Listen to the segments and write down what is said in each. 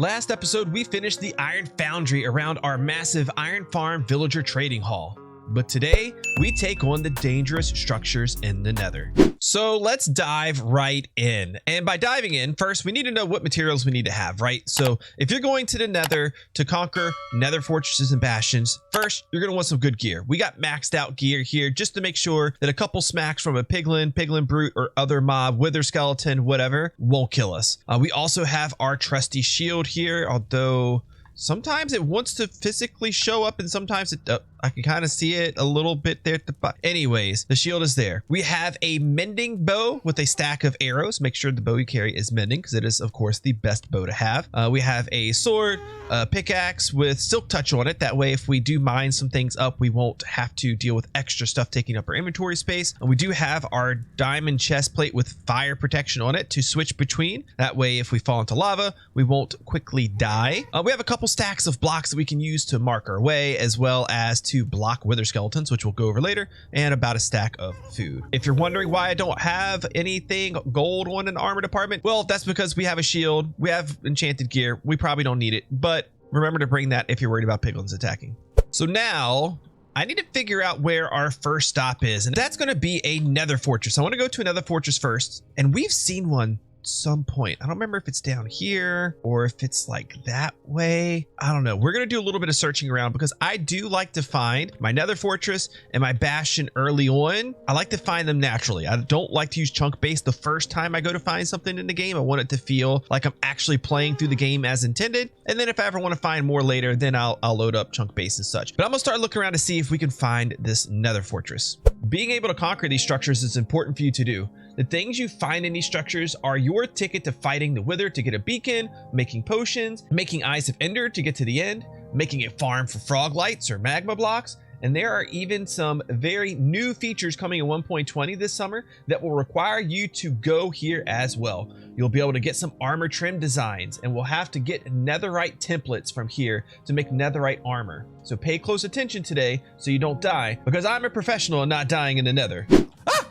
Last episode, we finished the iron foundry around our massive iron farm villager trading hall. But today, we take on the dangerous structures in the Nether. So let's dive right in. And by diving in, first, we need to know what materials we need to have, right? So if you're going to the Nether to conquer Nether fortresses and bastions, first, you're going to want some good gear. We got maxed out gear here just to make sure that a couple smacks from a piglin brute, or other mob, wither skeleton, whatever, won't kill us. We also have our trusty shield here, although sometimes it wants to physically show up and sometimes it I can kind of see it a little bit there at the bottom. Anyways, the shield is there. We have a mending bow with a stack of arrows. Make sure the bow you carry is mending because it is, of course, the best bow to have. We have a sword, a pickaxe with silk touch on it. That way, if we do mine some things up, we won't have to deal with extra stuff taking up our inventory space. And we do have our diamond chest plate with fire protection on it to switch between. That way, if we fall into lava, we won't quickly die. We have a couple stacks of blocks that we can use to mark our way, as well as to block wither skeletons, which we'll go over later, and about a stack of food. If you're wondering why I don't have anything gold on an armor department, well, that's because we have a shield, we have enchanted gear, we probably don't need it, but remember to bring that if you're worried about piglins attacking. So now I need to figure out where our first stop is, and that's going to be a Nether fortress. I want to go to another fortress first, and we've seen one some point. I don't remember if it's down here or if it's like that way. I don't know. We're going to do a little bit of searching around because I do like to find my Nether fortress and my Bastion early on. I like to find them naturally. I don't like to use chunk base the first time I go to find something in the game. I want it to feel like I'm actually playing through the game as intended. And then if I ever want to find more later, then I'll load up chunk base and such. But I'm gonna start looking around to see if we can find this Nether fortress. Being able to conquer these structures is important for you to do. The things you find in these structures are your ticket to fighting the Wither to get a beacon, making potions, making Eyes of Ender to get to the end, making a farm for frog lights or magma blocks, and there are even some very new features coming in 1.20 this summer that will require you to go here as well. You'll be able to get some armor trim designs, and we'll have to get netherite templates from here to make netherite armor. So pay close attention today so you don't die, because I'm a professional and not dying in the Nether. Ah!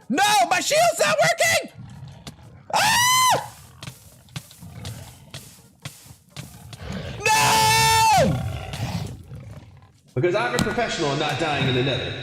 No, my shield's not working! Ah! No! Because I'm a professional and not dying in the Nether.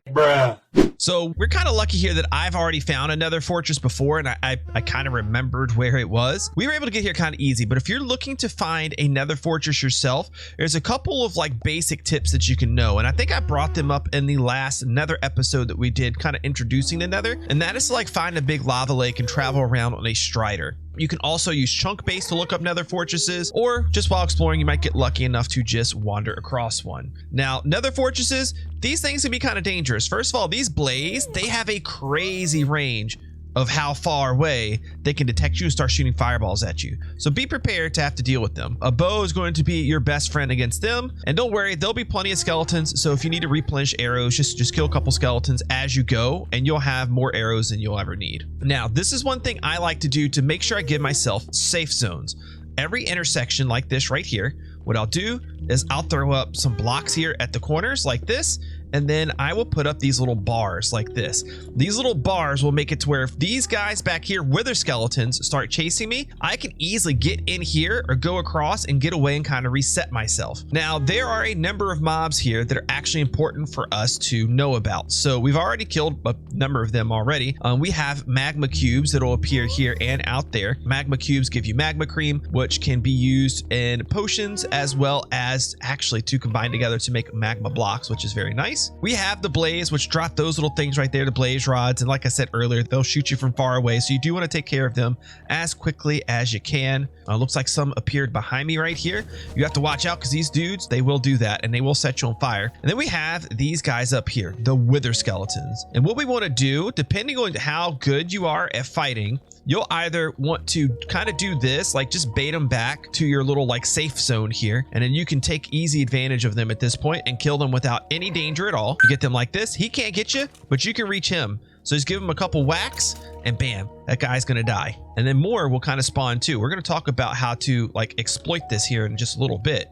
Bruh. So we're kind of lucky here that I've already found another fortress before, and I kind of remembered where it was. We were able to get here kind of easy, but if you're looking to find a Nether fortress yourself, there's a couple of like basic tips that you can know, and I think I brought them up in the last Nether episode that we did, kind of introducing the Nether, and that is to like find a big lava lake and travel around on a strider. You can also use chunk base to look up Nether fortresses, or just while exploring, you might get lucky enough to just wander across one. Now, Nether fortresses, these things can be kind of dangerous. First of all, these blaze, they have a crazy range of how far away they can detect you and start shooting fireballs at you. So be prepared to have to deal with them. A bow is going to be your best friend against them. And don't worry, there'll be plenty of skeletons. So if you need to replenish arrows, just kill a couple skeletons as you go, and you'll have more arrows than you'll ever need. Now, this is one thing I like to do to make sure I give myself safe zones. Every intersection like this right here, what I'll do is I'll throw up some blocks here at the corners like this, and then I will put up these little bars like this. These little bars will make it to where if these guys back here, wither skeletons, start chasing me, I can easily get in here or go across and get away and kind of reset myself. Now, there are a number of mobs here that are actually important for us to know about. So we've already killed a number of them already. We have magma cubes that will appear here and out there. Magma cubes give you magma cream, which can be used in potions as well as actually to combine together to make magma blocks, which is very nice. We have the blaze, which drop those little things right there, the blaze rods, and like I said earlier, they'll shoot you from far away, so you do want to take care of them as quickly as you can. Looks like some appeared behind me right here. You have to watch out because these dudes, they will do that and they will set you on fire. And then we have these guys up here, the wither skeletons. And what we want to do, depending on how good you are at fighting, you'll either want to kind of do this, like just bait them back to your little like safe zone here, and then you can take easy advantage of them at this point and kill them without any danger at all. You get them like this, he can't get you, but you can reach him. So just give him a couple whacks and bam, that guy's gonna die. And then more will kind of spawn too. We're gonna talk about how to like exploit this here in just a little bit.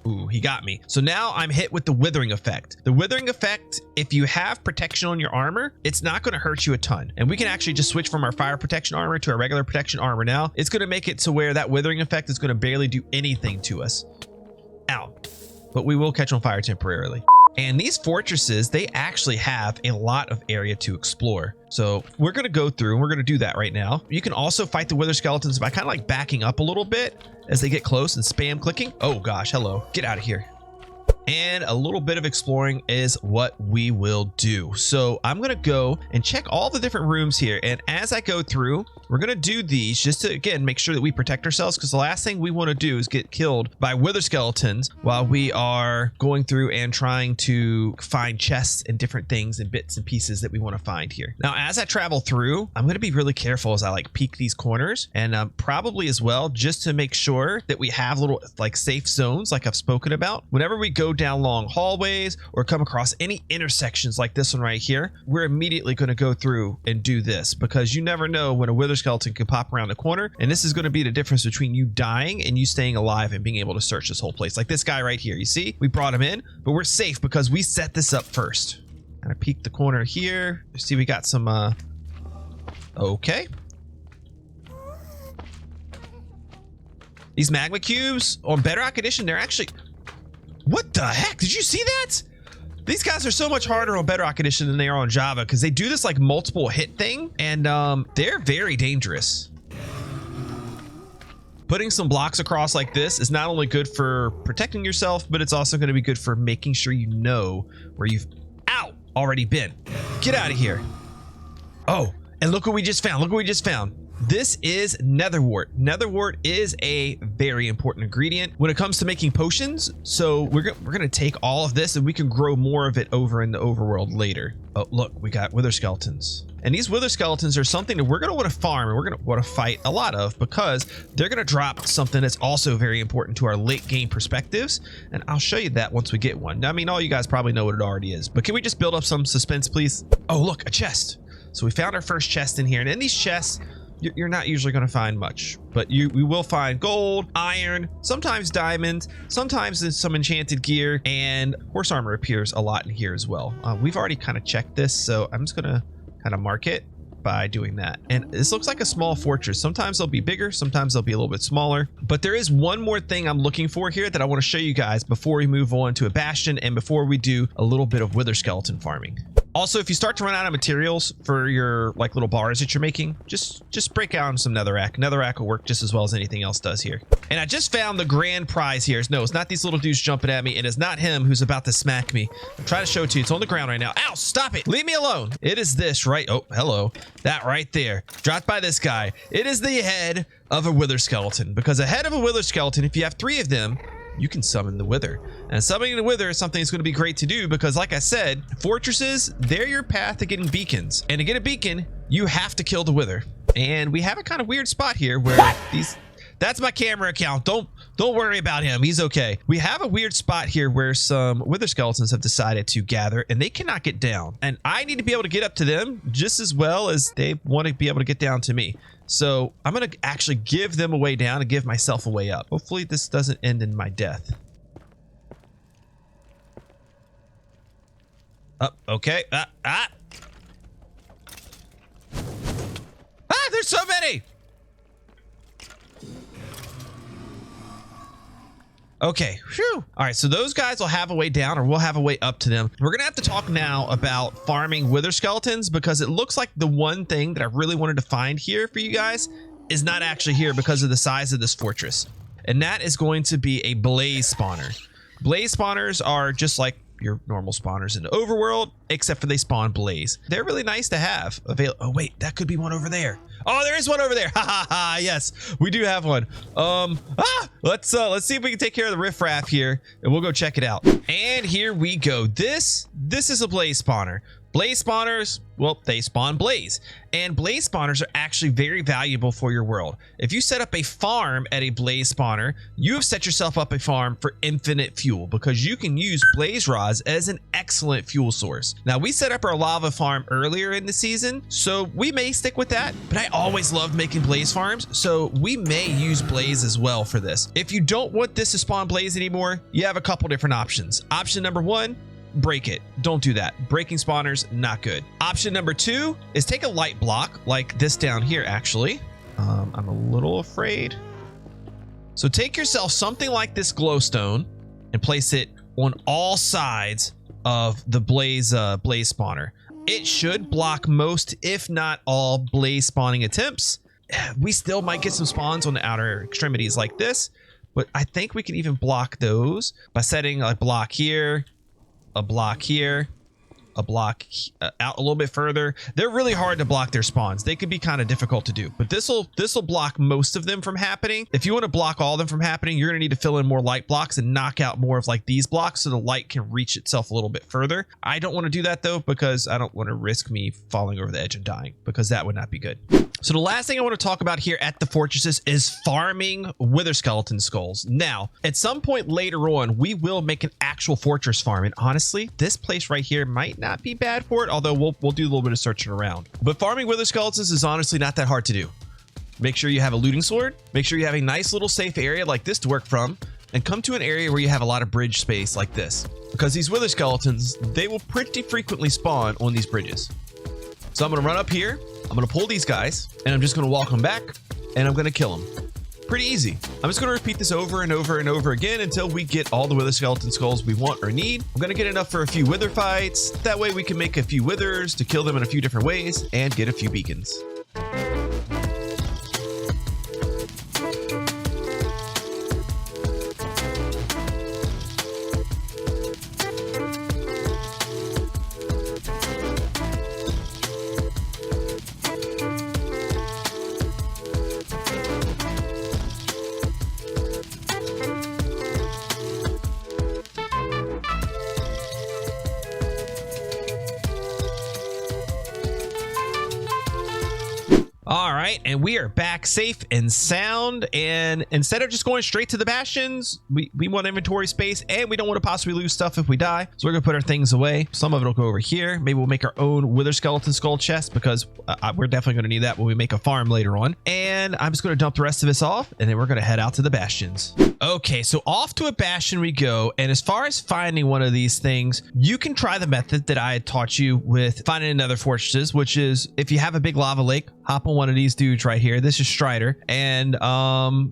Ooh, he got me. So now I'm hit with the withering effect. The withering effect, if you have protection on your armor, it's not going to hurt you a ton. And we can actually just switch from our fire protection armor to our regular protection armor now. It's going to make it to where that withering effect is going to barely do anything to us. Ow. But we will catch on fire temporarily. And these fortresses, they actually have a lot of area to explore. So we're going to go through and we're going to do that right now. You can also fight the wither skeletons by kind of like backing up a little bit as they get close and spam clicking. Oh gosh, hello. Get out of here. And a little bit of exploring is what we will do. So I'm going to go and check all the different rooms here. And as I go through, we're going to do these just to, again, make sure that we protect ourselves, because the last thing we want to do is get killed by wither skeletons while we are going through and trying to find chests and different things and bits and pieces that we want to find here. Now, as I travel through, I'm going to be really careful as I like peek these corners, and probably as well, just to make sure that we have little like safe zones like I've spoken about. Whenever we go down long hallways or come across any intersections like this one right here, we're immediately going to go through and do this, because you never know when a wither skeleton can pop around the corner, and this is going to be the difference between you dying and you staying alive and being able to search this whole place. Like this guy right here, you see, we brought him in, but we're safe because we set this up first. And I peek the corner here. You see, we got some okay. These magma cubes on Bedrock Edition, they're actually, what the heck? Did you see that? These guys are so much harder on Bedrock Edition than they are on Java, because they do this like multiple hit thing, and they're very dangerous. Putting some blocks across like this is not only good for protecting yourself, but it's also going to be good for making sure you know where you've already been. Get out of here. Oh, and look what we just found. Look what we just found. This is netherwort. Netherwort is a very important ingredient when it comes to making potions. So we're gonna take all of this and we can grow more of it over in the overworld later. Oh, look, we got wither skeletons. And these wither skeletons are something that we're gonna want to farm and we're gonna want to fight a lot of, because they're gonna drop something that's also very important to our late game perspectives. And I'll show you that once we get one. Now, I mean, all you guys probably know what it already is, but can we just build up some suspense, please? Oh, look, a chest. So we found our first chest in here, and in these chests, you're not usually going to find much, but we will find gold, iron, sometimes diamonds, sometimes some enchanted gear, and horse armor appears a lot in here as well. We've already kind of checked this, so I'm just going to kind of mark it by doing that. And this looks like a small fortress. Sometimes they'll be bigger, sometimes they'll be a little bit smaller, but there is one more thing I'm looking for here that I want to show you guys before we move on to a bastion and before we do a little bit of wither skeleton farming. Also, if you start to run out of materials for your like little bars that you're making, just break out some netherrack. Netherrack will work just as well as anything else does here. And I just found the grand prize here. No, it's not these little dudes jumping at me, and it's not him who's about to smack me. I'm trying to show it to you. It's on the ground right now. Ow, stop it. Leave me alone. It is this right. Oh, hello. That right there. Dropped by this guy. It is the head of a wither skeleton, because a head of a wither skeleton, if you have 3 of them, you can summon the wither. And summoning the wither is something that's going to be great to do, because like I said, fortresses, they're your path to getting beacons. And to get a beacon, you have to kill the wither. And we have a kind of weird spot here where that's my camera account. Don't worry about him. He's okay. We have a weird spot here where some wither skeletons have decided to gather, and they cannot get down. And I need to be able to get up to them just as well as they want to be able to get down to me. So I'm going to actually give them a way down and give myself a way up. Hopefully this doesn't end in my death. Okay. There's so many. Okay, whew. All right, so those guys will have a way down, or we'll have a way up to them. We're gonna have to talk now about farming wither skeletons, because it looks like the one thing that I really wanted to find here for you guys is not actually here because of the size of this fortress. And that is going to be a blaze spawner. Blaze spawners are just like your normal spawners in the overworld, except for they spawn blaze. They're really nice to have. Oh wait, that could be one over there. Oh, there is one over there. Ha ha ha. Yes, we do have one. Let's see if we can take care of the riffraff here, and we'll go check it out. And here we go. This is a blaze spawner. Blaze spawners, well, they spawn blaze. And blaze spawners are actually very valuable for your world. If you set up a farm at a blaze spawner, you have set yourself up a farm for infinite fuel because you can use blaze rods as an excellent fuel source. Now, we set up our lava farm earlier in the season, so we may stick with that, but I always loved making blaze farms, so we may use blaze as well for this. If you don't want this to spawn blaze anymore, you have a couple different options. Option number one, break it. Don't do that. Breaking spawners, not good. Option number two is take a light block like this down here, actually. I'm a little afraid. So take yourself something like this glowstone and place it on all sides of the blaze spawner. It should block most, if not all, blaze spawning attempts. We still might get some spawns on the outer extremities like this, but I think we can even block those by setting a block here, a block here, a block out a little bit further. They're really hard to block their spawns. They could be kind of difficult to do, but this will block most of them from happening. If you want to block all of them from happening, you're going to need to fill in more light blocks and knock out more of like these blocks so the light can reach itself a little bit further. I don't want to do that though, because I don't want to risk me falling over the edge and dying, because that would not be good. So the last thing I want to talk about here at the fortresses is farming wither skeleton skulls. Now, at some point later on, we will make an actual fortress farm. And honestly, this place right here might not be bad for it, although we'll do a little bit of searching around. But farming wither skeletons is honestly not that hard to do. Make sure you have a looting sword. Make sure you have a nice little safe area like this to work from, and come to an area where you have a lot of bridge space like this, because these wither skeletons, they will pretty frequently spawn on these bridges. So I'm going to run up here. I'm going to pull these guys, and I'm just going to walk them back, and I'm going to kill them. Pretty easy. I'm just going to repeat this over and over and over again until we get all the wither skeleton skulls we want or need. I'm going to get enough for a few wither fights. That way we can make a few withers to kill them in a few different ways and get a few beacons. All right, and we are back safe and sound, and instead of just going straight to the bastions, we want inventory space, and we don't want to possibly lose stuff if we die, so we're gonna put our things away. Some of it will go over here. Maybe we'll make our own wither skeleton skull chest, because we're definitely gonna need that when we make a farm later on. And I'm just gonna dump the rest of this off, and then we're gonna head out to the bastions. Okay, so off to a bastion we go, and as far as finding one of these things, you can try the method that I had taught you with finding another fortresses, which is if you have a big lava lake, hop on one of these dudes right here. This is Strider, and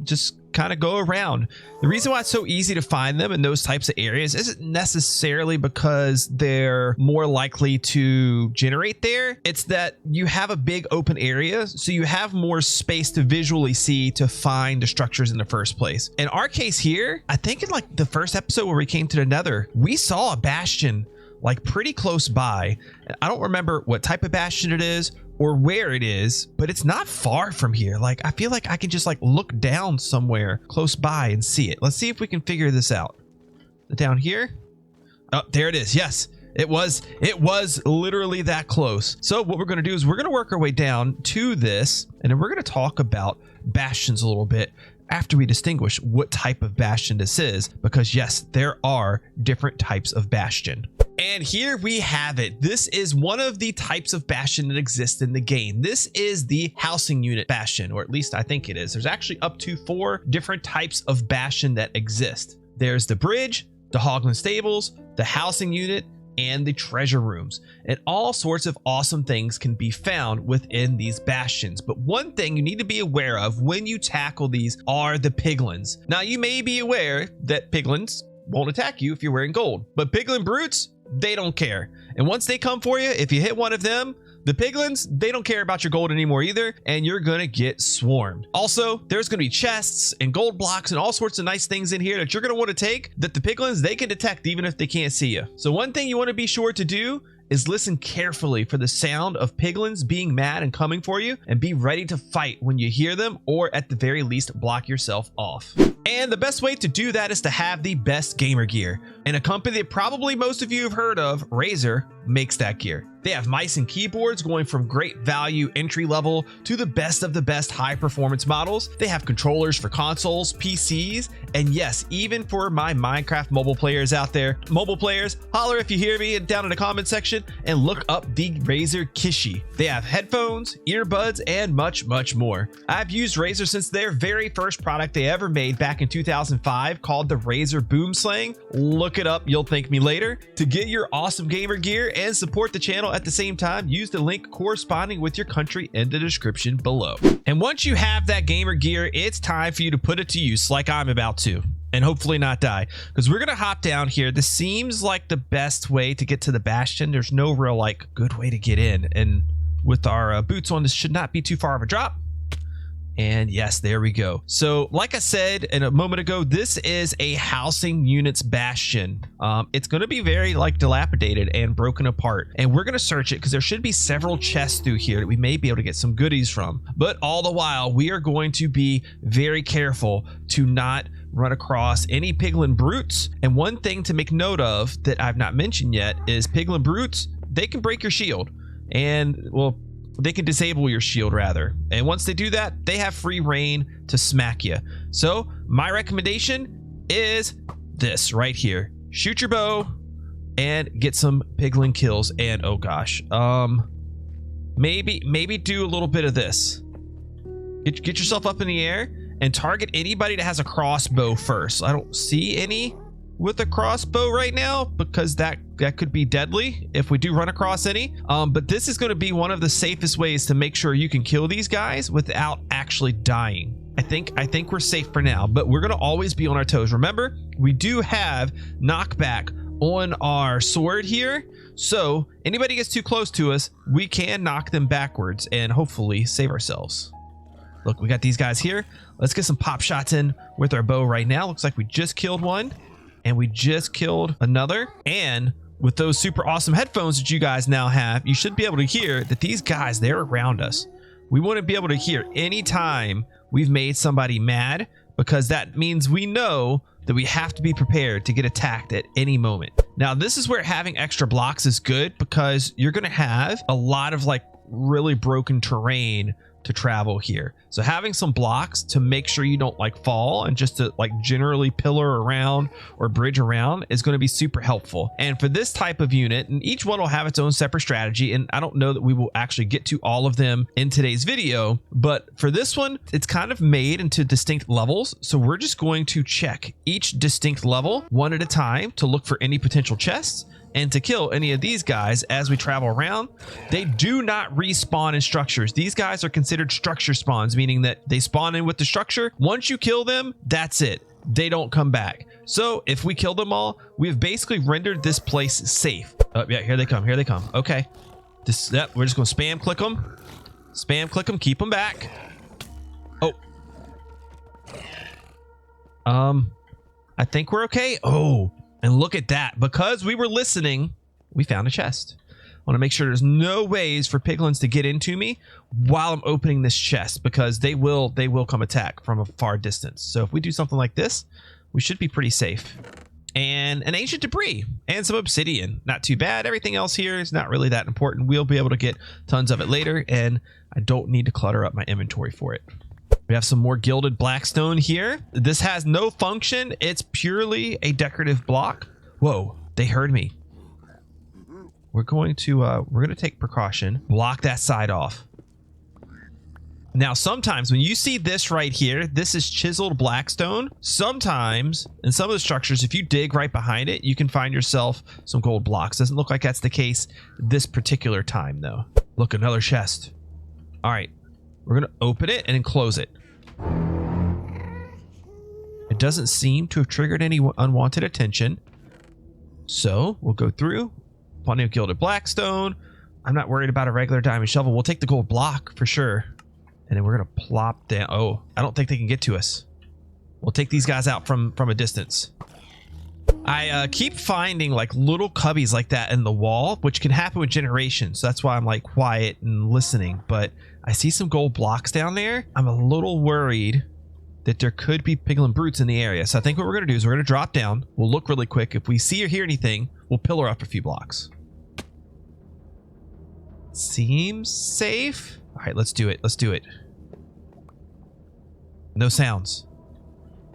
just kind of go around. The reason why it's so easy to find them in those types of areas isn't necessarily because they're more likely to generate there. It's that you have a big open area, so you have more space to visually see to find the structures in the first place. In our case here, I think in like the first episode where we came to the Nether, we saw a bastion like pretty close by. I don't remember what type of bastion it is or where it is, but it's not far from here. Like, I feel like I can just like look down somewhere close by and see it. Let's see if we can figure this out. Down here. Oh, there it is. Yes, it was literally that close. So what we're going to do is we're going to work our way down to this, and then we're going to talk about bastions a little bit after we distinguish what type of bastion this is, because yes, there are different types of bastion. And here we have it. This is one of the types of bastion that exists in the game. This is the housing unit bastion, or at least I think it is. There's actually up to 4 different types of bastion that exist. There's the bridge, the Hoglin stables, the housing unit, and the treasure rooms. And all sorts of awesome things can be found within these bastions. But one thing you need to be aware of when you tackle these are the piglins. Now, you may be aware that piglins won't attack you if you're wearing gold, but piglin brutes, they don't care. And once they come for you, if you hit one of them, the piglins, they don't care about your gold anymore either, and you're gonna get swarmed. Also, there's gonna be chests and gold blocks and all sorts of nice things in here that you're gonna want to take that the piglins, they can detect even if they can't see you. So one thing you want to be sure to do is listen carefully for the sound of piglins being mad and coming for you, and be ready to fight when you hear them, or at the very least block yourself off. And the best way to do that is to have the best gamer gear. And a company that probably most of you have heard of, Razer, makes that gear. They have mice and keyboards going from great value entry level to the best of the best high performance models. They have controllers for consoles, PCs, and yes, even for my Minecraft mobile players out there. Mobile players, holler if you hear me down in the comment section and look up the Razer Kishi. They have headphones, earbuds, and much, much more. I've used Razer since their very first product they ever made back in 2005 called the Razer Boomslang. Look it up, you'll thank me later. To get your awesome gamer gear and support the channel at the same time, use the link corresponding with your country in the description below. And once you have that gamer gear, it's time for you to put it to use like I'm about to, and hopefully not die, because we're gonna hop down here. This seems like the best way to get to the Bastion. There's no real like good way to get in, and with our boots on, this should not be too far of a drop. And yes, there we go. So like I said a moment ago, this is a housing units Bastion. It's going to be very like dilapidated and broken apart, and we're going to search it because there should be several chests through here that we may be able to get some goodies from. But all the while, we are going to be very careful to not run across any piglin brutes. And one thing to make note of that I've not mentioned yet is piglin brutes, they can break your shield, and well, they can disable your shield rather. And once they do that, they have free reign to smack you. So my recommendation is this right here. Shoot your bow and get some piglin kills. And oh gosh, maybe do a little bit of this. Get yourself up in the air and target anybody that has a crossbow first. I don't see any with a crossbow right now because that could be deadly if we do run across any. But this is going to be one of the safest ways to make sure you can kill these guys without actually dying. I think we're safe for now, but we're going to always be on our toes. Remember, we do have knockback on our sword here, so anybody gets too close to us, we can knock them backwards and hopefully save ourselves. Look, we got these guys here. Let's get some pop shots in with our bow right now. Looks like we just killed one. And we just killed another. And with those super awesome headphones that you guys now have, you should be able to hear that these guys, they're around us. We want to be able to hear anytime we've made somebody mad, because that means we know that we have to be prepared to get attacked at any moment. Now, this is where having extra blocks is good, because you're going to have a lot of like really broken terrain to travel here. So having some blocks to make sure you don't like fall and just to like generally pillar around or bridge around is going to be super helpful. And for this type of unit, and each one will have its own separate strategy, and I don't know that we will actually get to all of them in today's video, but for this one, it's kind of made into distinct levels. So we're just going to check each distinct level one at a time to look for any potential chests and to kill any of these guys as we travel around. They do not respawn in structures. These guys are considered structure spawns, meaning that they spawn in with the structure. Once you kill them, that's it. They don't come back. So if we kill them all, we've basically rendered this place safe. Oh yeah, here they come, here they come. Okay, we're just gonna spam click them. Spam click them, keep them back. Oh. I think we're okay. Oh. And look at that, because we were listening, we found a chest. I want to make sure there's no ways for piglins to get into me while I'm opening this chest, because they will come attack from a far distance. So if we do something like this, we should be pretty safe. And an ancient debris and some obsidian. Not too bad. Everything else here is not really that important. We'll be able to get tons of it later, and I don't need to clutter up my inventory for it. We have some more gilded blackstone here. This has no function. It's purely a decorative block. Whoa, they heard me. We're going to take precaution. Block that side off. Now, sometimes when you see this right here, this is chiseled blackstone. Sometimes in some of the structures, if you dig right behind it, you can find yourself some gold blocks. Doesn't look like that's the case this particular time though. Look, another chest. All right. We're going to open it and then close it. It doesn't seem to have triggered any unwanted attention. So we'll go through. Plenty of gilded blackstone. I'm not worried about a regular diamond shovel. We'll take the gold block for sure. And then we're going to plop down. Oh, I don't think they can get to us. We'll take these guys out from a distance. I keep finding like little cubbies like that in the wall, which can happen with generations. So that's why I'm like quiet and listening. But I see some gold blocks down there. I'm a little worried that there could be piglin brutes in the area. So I think what we're going to do is we're going to drop down. We'll look really quick. If we see or hear anything, we'll pillar up a few blocks. Seems safe. All right, let's do it. Let's do it. No sounds.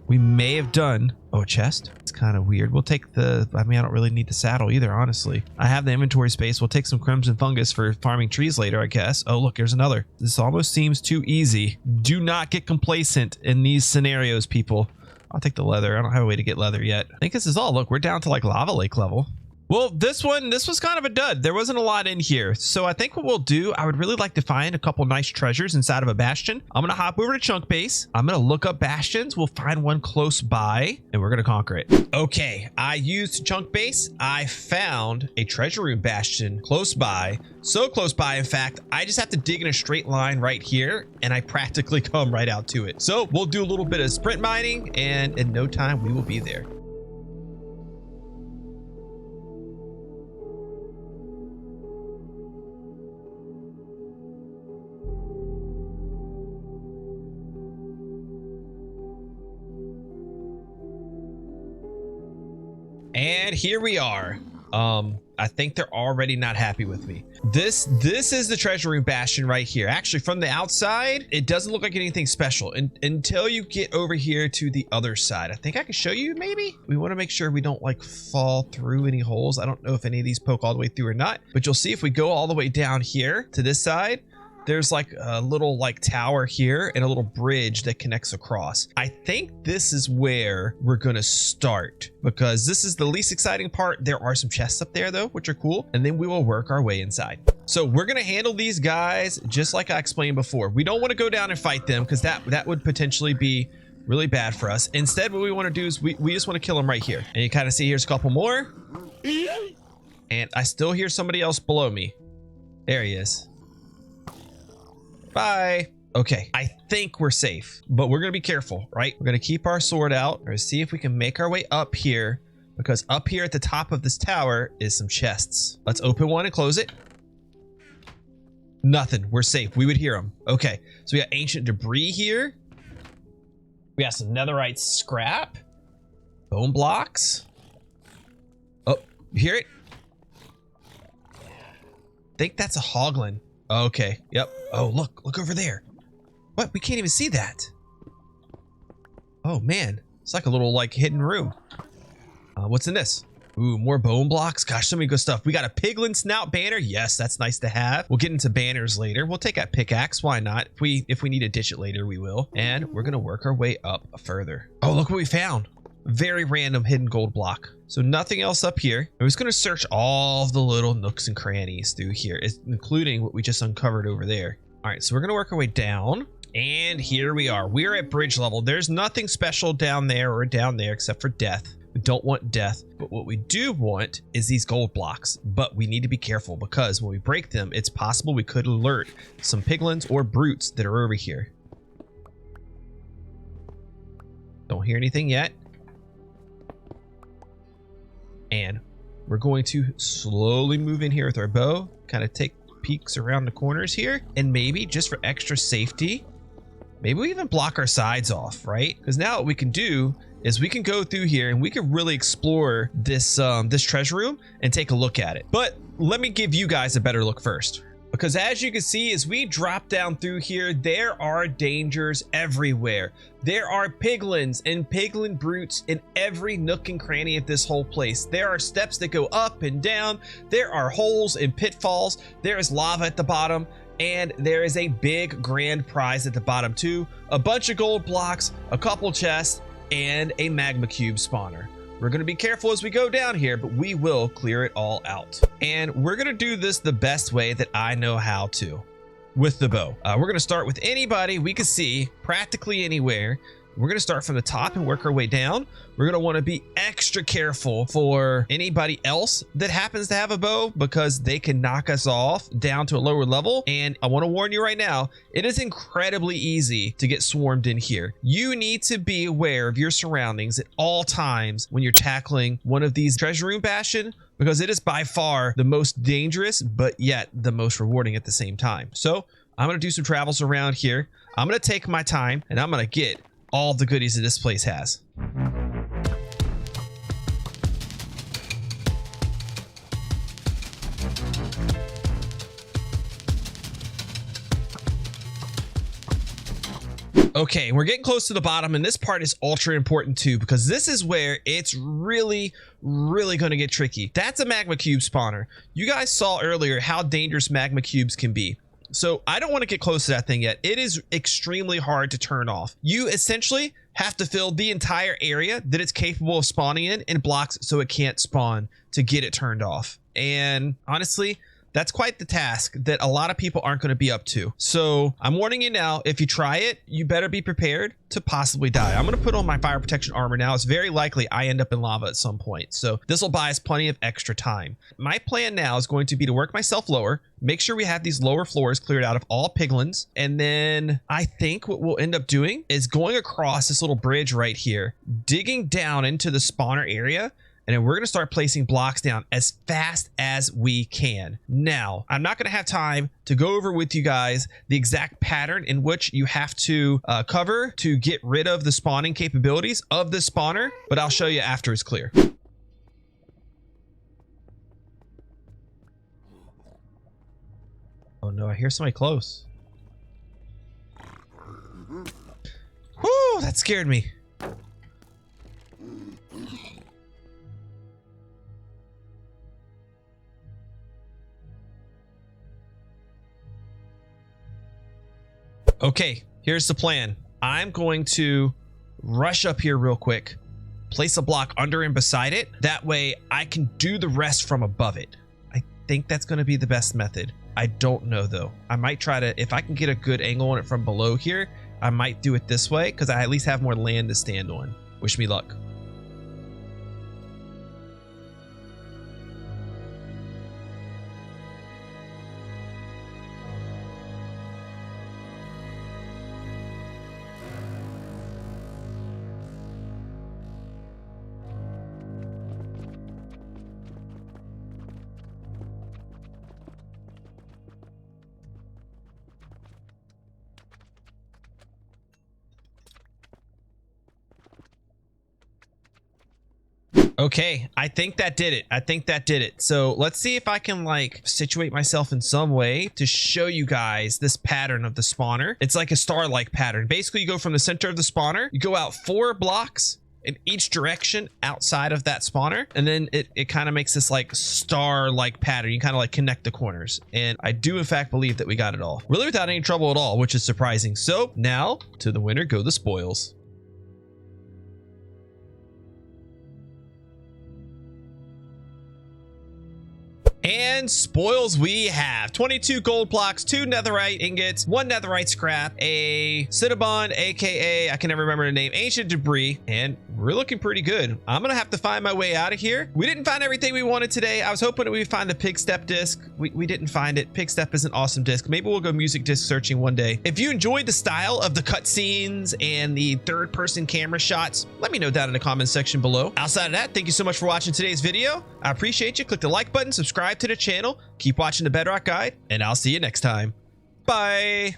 We may have done... Oh, a chest? It's kind of weird. We'll take the... I mean, I don't really need the saddle either, honestly. I have the inventory space. We'll take some crimson fungus for farming trees later, I guess. Oh, look, here's another. This almost seems too easy. Do not get complacent in these scenarios, people. I'll take the leather. I don't have a way to get leather yet. I think this is all. Look, we're down to like lava lake level. Well, this was kind of a dud. There wasn't a lot in here. So I think what we'll do, I would really like to find a couple nice treasures inside of a bastion. I'm going to hop over to Chunk Base. I'm going to look up bastions. We'll find one close by and we're going to conquer it. Okay, I used Chunk Base. I found a treasure room bastion close by. So close by, in fact, I just have to dig in a straight line right here and I practically come right out to it. So we'll do a little bit of sprint mining and in no time we will be there. And here we are. I think they're already not happy with me. This is the treasure room bastion right here. Actually, from the outside, it doesn't look like anything special until you get over here to the other side. I think I can show you maybe. We want to make sure we don't like fall through any holes. I don't know if any of these poke all the way through or not, but you'll see if we go all the way down here to this side, there's like a little like tower here and a little bridge that connects across. I think this is where we're gonna start because this is the least exciting part. There are some chests up there though, which are cool. And then we will work our way inside. So we're gonna handle these guys just like I explained before. We don't want to go down and fight them because that would potentially be really bad for us. Instead, what we want to do is we just want to kill them right here. And you kind of see here's a couple more. And I still hear somebody else below me. There he is. Bye. Okay, I think we're safe, but we're gonna be careful, right? We're gonna keep our sword out or see if we can make our way up here because up here at the top of this tower is some chests. Let's open one and close it. Nothing. We're safe. We would hear them. Okay, so we got ancient debris here. We got some netherite scrap, bone blocks. Oh, you hear it? I think that's a hoglin. Okay, yep. Oh, look over there. What? We can't even see that. Oh man, it's like a little like hidden room. What's in this? Ooh, more bone blocks. Gosh, so many good stuff. We got a piglin snout banner. Yes, that's nice to have. We'll get into banners later. We'll take that pickaxe. Why not? If we need to ditch it later, we will. And we're gonna work our way up further. Oh, look what we found. Very random hidden gold block. So nothing else up here. I'm just going to search all of the little nooks and crannies through here, including what we just uncovered over there. All right, so we're going to work our way down. And here we are. We're at bridge level. There's nothing special down there or down there except for death. We don't want death, but what we do want is these gold blocks. But we need to be careful because when we break them, it's possible we could alert some piglins or brutes that are over here. Don't hear anything yet. And we're going to slowly move in here with our bow, kind of take peeks around the corners here, and maybe just for extra safety, maybe we even block our sides off, right? Because now what we can do is we can go through here and we can really explore this this treasure room and take a look at it. But let me give you guys a better look first. Because as you can see, as we drop down through here, there are dangers everywhere. There are piglins and piglin brutes in every nook and cranny of this whole place. There are steps that go up and down. There are holes and pitfalls. There is lava at the bottom. And there is a big grand prize at the bottom too. A bunch of gold blocks, a couple chests, and a magma cube spawner. We're going to be careful as we go down here, but we will clear it all out. And we're going to do this the best way that I know how to, with the bow. We're going to start with anybody we can see practically anywhere. We're going to start from the top and work our way down. We're going to want to be extra careful for anybody else that happens to have a bow because they can knock us off down to a lower level. And I want to warn you right now, it is incredibly easy to get swarmed in here. You need to be aware of your surroundings at all times when you're tackling one of these treasure room bastion, because it is by far the most dangerous, but yet the most rewarding at the same time. So I'm going to do some travels around here. I'm going to take my time and I'm going to get all the goodies that this place has. Okay, we're getting close to the bottom, and this part is ultra important too, because this is where it's really going to get tricky. That's a magma cube spawner. You guys saw earlier how dangerous magma cubes can be. So I don't want to get close to that thing yet. It is extremely hard to turn off. You essentially have to fill the entire area that it's capable of spawning in blocks so it can't spawn to get it turned off. And honestly, that's quite the task that a lot of people aren't going to be up to. So I'm warning you now, if you try it, you better be prepared to possibly die. I'm going to put on my fire protection armor now. It's very likely I end up in lava at some point. So this will buy us plenty of extra time. My plan now is going to be to work myself lower, make sure we have these lower floors cleared out of all piglins. And then I think what we'll end up doing is going across this little bridge right here, digging down into the spawner area. And then we're going to start placing blocks down as fast as we can. Now, I'm not going to have time to go over with you guys the exact pattern in which you have to cover to get rid of the spawning capabilities of the spawner, but I'll show you after it's clear. Oh no, I hear somebody close. Whoo, that scared me. Okay, here's the plan. I'm going to rush up here real quick, place a block under and beside it. That way I can do the rest from above it. I think that's going to be the best method. I don't know though. I might try to, if I can get a good angle on it from below here, I might do it this way because I at least have more land to stand on. Wish me luck. Okay, I think that did it. I think that did it. So let's see if I can like situate myself in some way to show you guys this pattern of the spawner. It's like a star-like pattern. Basically, you go from the center of the spawner, you go out 4 blocks in each direction outside of that spawner, and then it kind of makes this like star-like pattern. You kind of like connect the corners, and I do in fact believe that we got it all really without any trouble at all, which is surprising. So now to the winner go the spoils. And spoils we have 22 gold blocks, 2 netherite ingots, 1 netherite scrap, a cinnabon, aka I can never remember the name, ancient debris, and we're looking pretty good. I'm gonna have to find my way out of here. We didn't find everything we wanted today. I was hoping that we'd find the pig step disc. We didn't find it. Pig step is an awesome disc. Maybe we'll go music disc searching one day. If you enjoyed the style of the cutscenes and the third-person camera shots, let me know down in the comments section below. Outside of that, thank you so much for watching today's video. I appreciate you. Click the like button, subscribe to the channel, keep watching the Bedrock Guide, and I'll see you next time. Bye.